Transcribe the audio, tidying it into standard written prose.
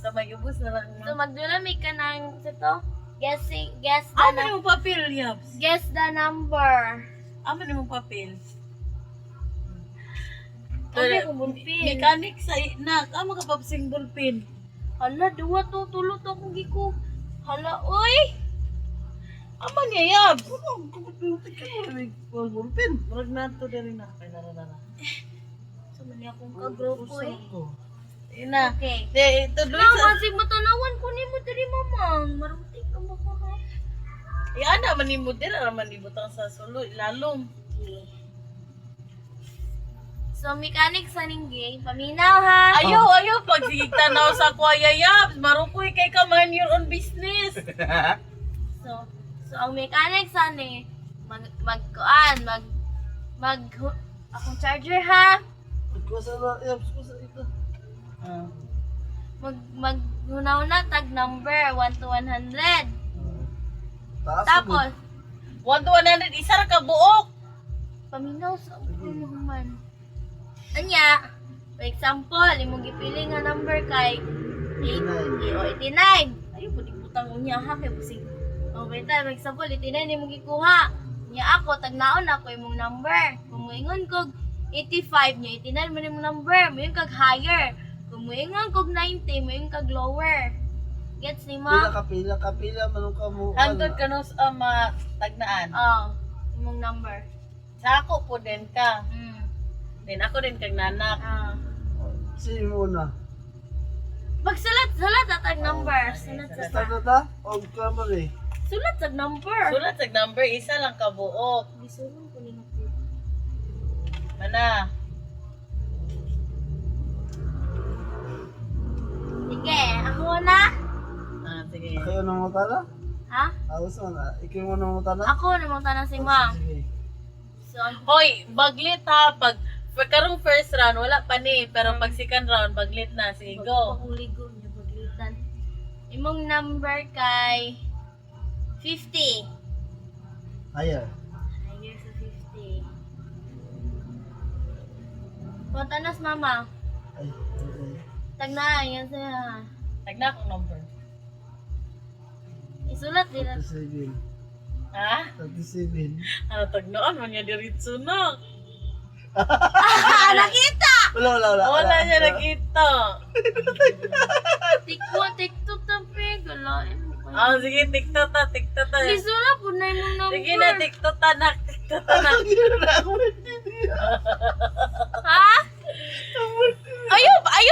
Basta may ubos na lang. So magdulami ka ng ito. Guess the Amo ni mo papel, Yaps. guess the number. Amo ni mo papel. Okay, kung bulpin. Mechanic sa inak. Amo ka papasing bulpin. Hala, duwa to, tulo to akong giko. Hala, oy! Amo niya, Yaps. Bulpin. Murag na to din na. Kaya nara. So, mali akong kagrupo eh. Ina. Okay. Ito doon No, sa... masig matanawan ko ni mo diri mamang. Marutik ka ba ka ha? Ana, manimod din. Ara manibutang sa sulo. Lalong. Okay. So, mechanic sa ninggay. Paminaw ha? Ayaw. Pag tanaw sa kuya, Yaps. Marukoy kay ka man your own business. So, ang mechanic sa ni, akong charger ha? Kusa na, Yaps, kusa ito. Maghunaw-na tag number 1 to 100. Taas Tapos, 1 to 100. Isa ra ka buok. paminaw sa human. Anya, for example, imong gipili nga number kay 89. Ay, pwede butang unya ha, kay busing. O, beta, for example, 89 imong gikuha. Nya ako, tagnaon ako imong number. Kung moingon kog 85 nya, 89 man imong number. Moingon kag higher. Kung moingon kog 90, moingon kag lower. Gets ni ma? Pila ka, manong ka mo. Hangtod ka nung tagnaan. Oh, imong number. Sa ako po din ka. Mm. Din ako din kag nanak. Ah. Sige muna. Magsulat tag number. Sulat Basta sa na ta? O kamari. Sulat tag number. Sulat sa number, isa lang ka buok. Bisulong ko ni Mana? Sige, ako na. Sige. Kayo nang mutala? Ha? Awas mo na. Ikaw mo nang mutala? Ako namang tanong si Ma. Sige. So, Hoy, baglit ha. Pag karong first round, wala pa ni. Pero pag second round, baglit na. Sige, go. Pahuligo niya paglitan. Imong number kay 50. Ayan. Higher sa 50. Puntanas mama. Ay, okay. Tagna, yan siya. Tagna akong number. Isulat din. 37. Ha? 37. Ano tagnoon? Manya diritso na. Nakita! Wala niya nakita. Tikto tapi. Galain mo kayo. Sige, tiktok ta. Isulat po na imong number. Sige na, tiktok ta na. Hindi na ako. Ha?